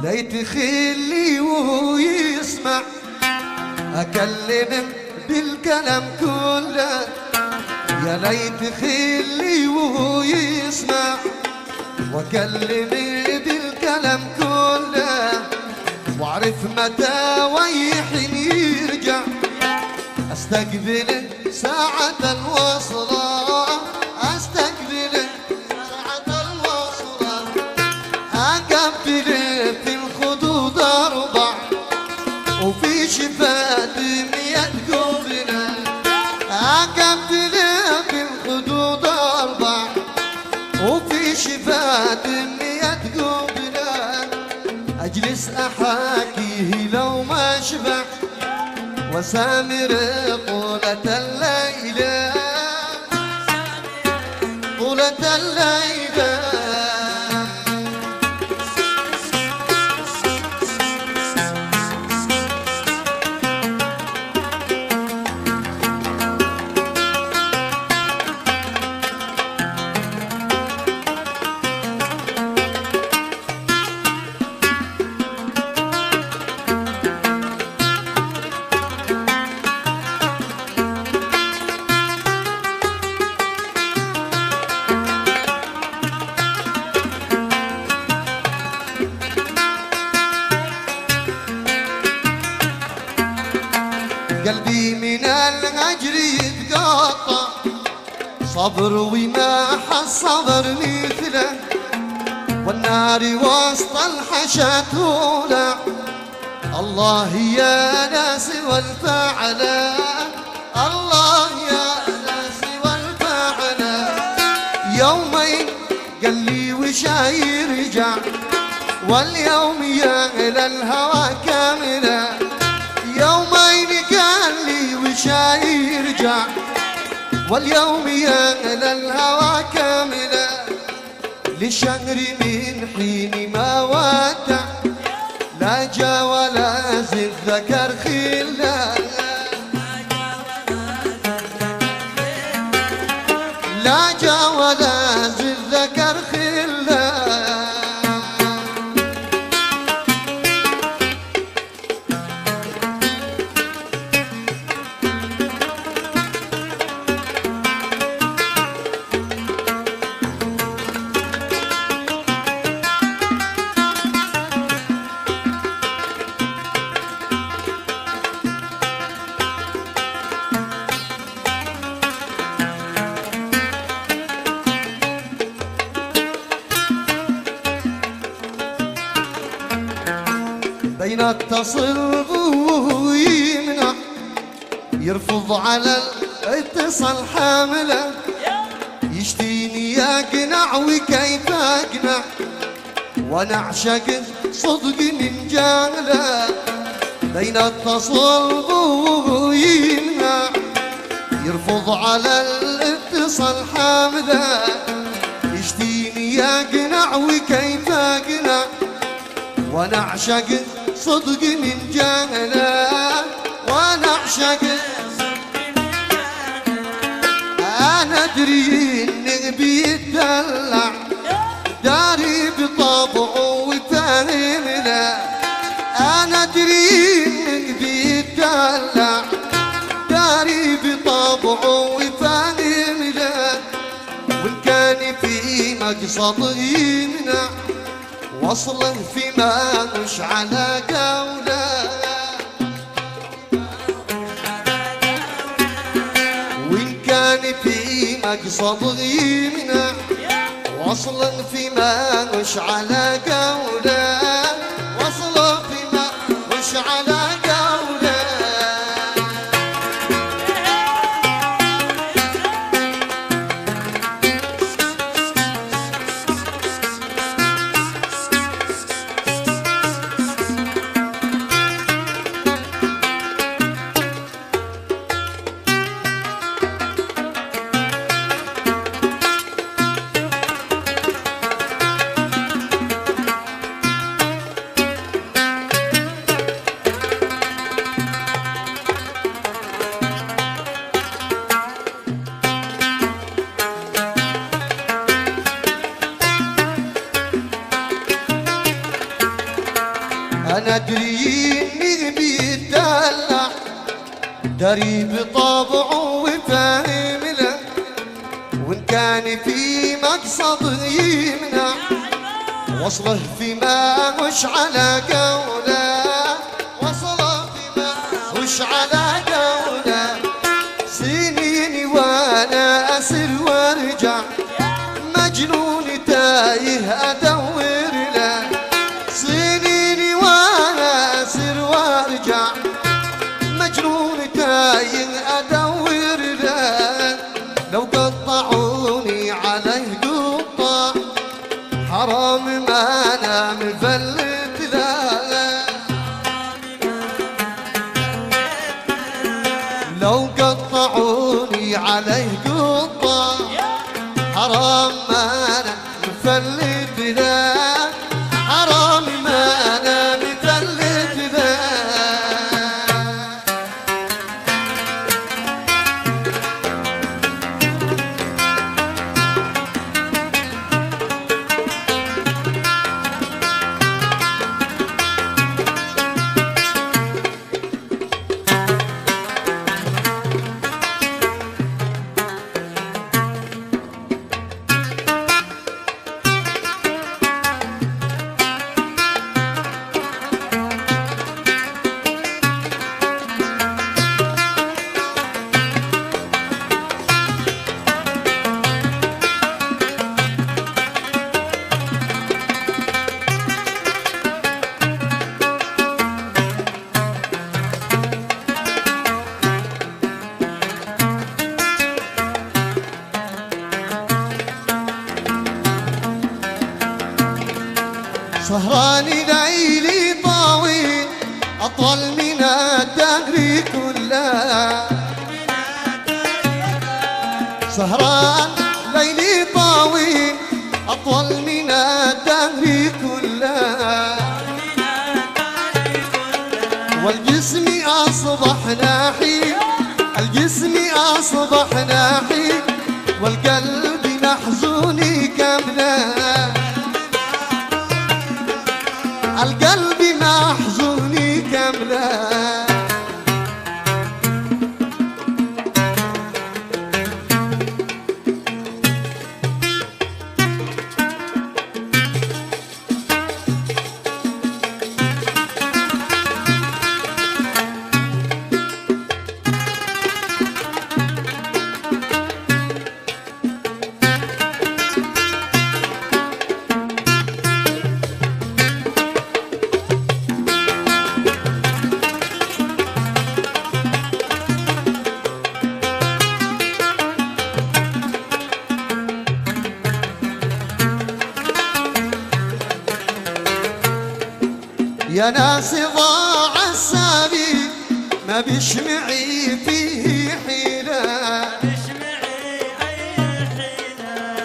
ليت خلي ويسمع أكلم بالكلام كله، يا ليت خلي ويسمع وأكلم بالكلام كله، وأعرف متى ويحين يرجع أستقبل ساعة الوصلة، أستقبل ساعة الوصلة، أقبل في الخدود أربع وفي شفات 100 قبلة، أقبل في الخدود أربع وفي شفات 100 قبلة، أجلس أحاكيه لو ما أشبع وسامر طولة الليلة، طولة الليلة. قلبي من الهجر يتقطع صبر وما حس صبر مثله، والنار وسط الحشا تولع، الله يا ناس والفعل، الله يا ناس والفعل. يومين قال لي وش يرجع واليوم يا للهوى كامله، يومين قال لي وش يرجع واليوم يا للهوى كامله، للشهر من حين ما ودع لا جا ولا زد ذكر خله، لا جا ولا زد ذكر خله. بين اتصل ويمنع يرفض على الاتصال حامله، يشتيني يقنع وكيف اقنع وانا اعشق صدق من جهله، بين اتصل ويمنع يرفض على الاتصال حامله، يشتيني يقنع وكيف اقنع وانا اعشق صدق من جهله، وانا اعشق انا ادري انه بيتدلع داري بطبعه وفاهمنا، انا ادري انه بيتدلع داري بطبعه وفاهمنا، وان كان في مقصد يمنع وصله فيما مش على قوله، وإن كان في مقصد يمنع وصله فيما مش على قوله، وصله فيما مش على قوله. أنا أدري إني بيتدلع دري بطبعه وفاهم له، وإن كان في مقصد يمنع وصله فيما مش على قوله، وصله فيما مش على قوله. سنين وأنا أسر وارجع مجنون تايه أدور له، سنين وأنا أسر وارجع مجنون تايه أدور له. لو قطعوني عليه قطع حرام ما أنا مفلت له، لو قطعوني عليه قطع حرام ما أنا مفلت له، حرام ما أنا مفلت له. سهران ليلي طويل أطول من الدهر كله، سهران ليلي طويل أطول من الدهر كله، والجسم أصبح ناحي، الجسم أصبح ناحي، والقلب محزون كمله، القلب محزون كمله. يا ناس ضاع السبيل ما بيشمعي فيه حيلة،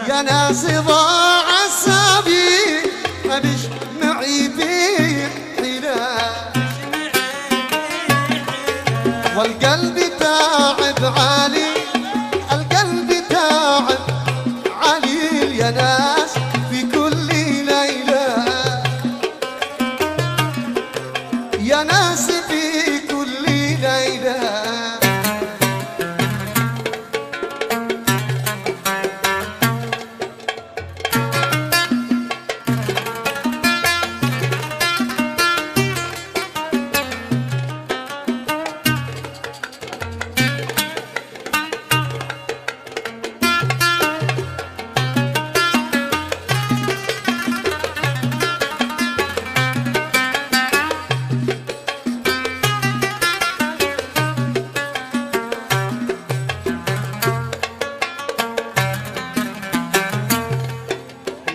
يا ناس ضاع السبيل ما بيشمعي فيه حيلة، والقلب تعب عالي، القلب تعب عليل يا ناس في كل ليلة، يا ناس في كل ليلة.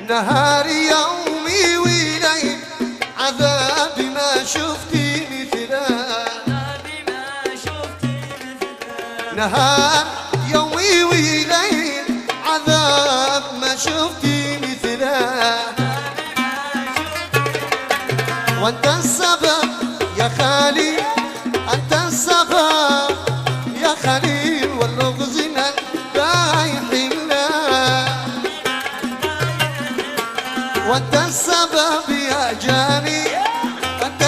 نهار يومي وليل عذاب ما شفتي مثله، نهار يومي وليل عذاب ما شفتي مثله، وانت السبب يا خالي، انت السبب يا خليل، واللغز من بايح الله، وانت السبب يا جاني، انت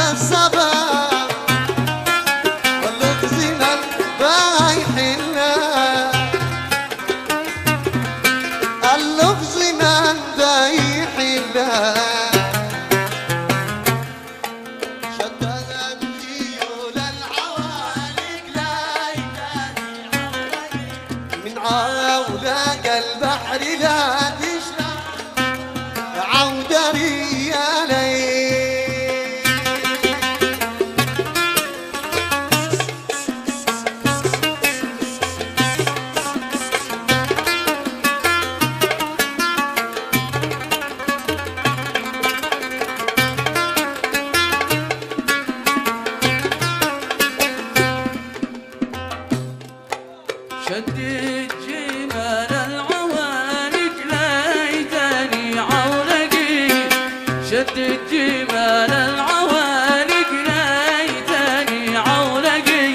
يا للعوالق ليتني عولقي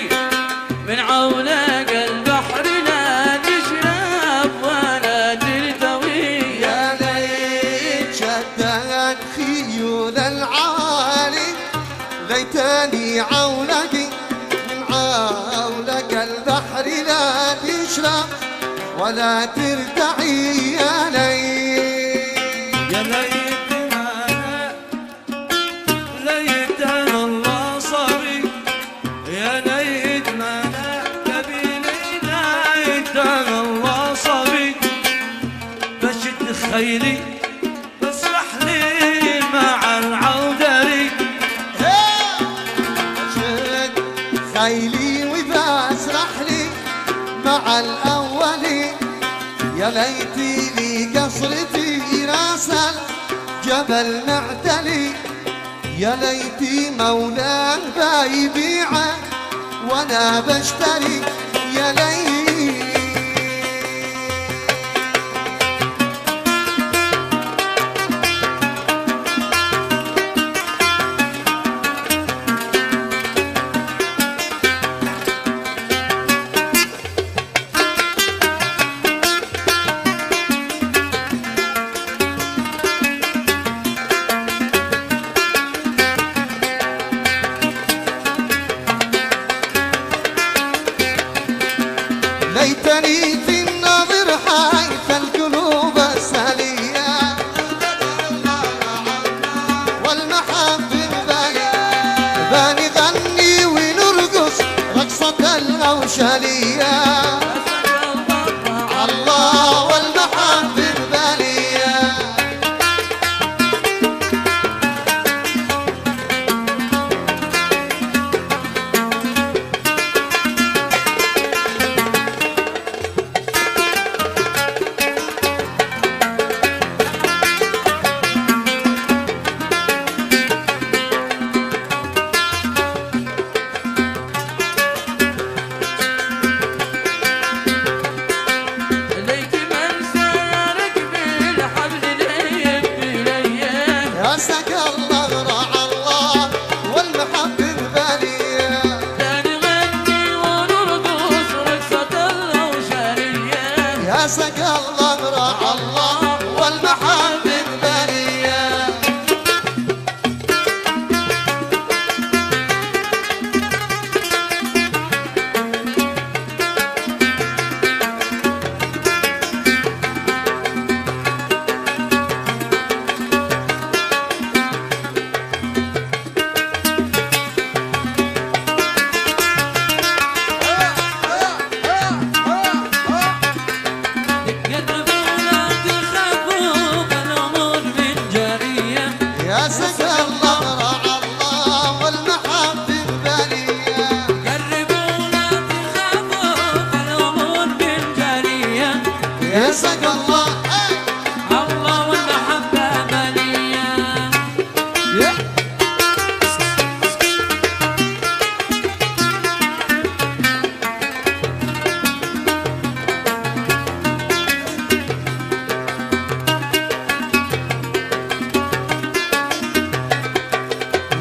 من عولق البحر لا تشرب ولا ترتوي. يا ليت شدت خيول العوالق ليتني عولقي من عولق البحر لا تشرب ولا ترتعي. يا ليت يا ليت ما ليت الله صبي يا ليت ما قبيلي ليت الله صبي بشد خيلي بسرح لي مع العودري شد خيلي وبسرح لي مع الأولين. يا ليتي لي قصرتي راس الجبل معتلي. يا ليتي مولاه بيبيعه وانا بشتري. يا ليت ليتني في النظر حيث القلوب السالية والمحب بالي باني غني ونرقص رقصة الغوشالية. الله والمحب بالية سق الله راح الله والمحبب برية. يا سق الله راح الله والمحبب برية. قربونا تخافوا فالأمور بالجارية. يا سق الله الله والمحبة بلية.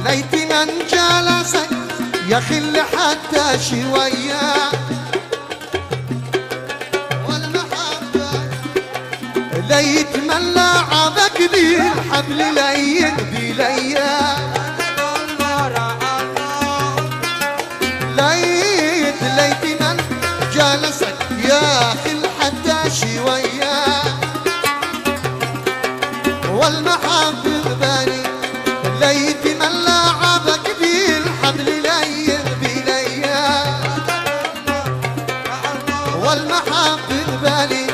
ليت من جلسك يخل حتى شوية والمحبة. ليت من لعبك بالحبل لين بليا. ليت من جلسك يخل حتى شوية والمحبة بني. ليت من لعبك بالحبل لين بليا والمحبب بالي.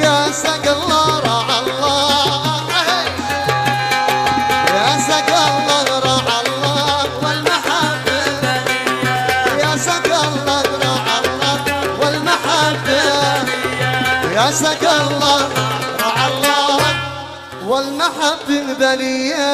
يا سق الله راح الله يا سق الله راح الله والمحبب بليا. يا سق الله راح الله والمحبب. يا سق الله راح الله والمحبب بليا.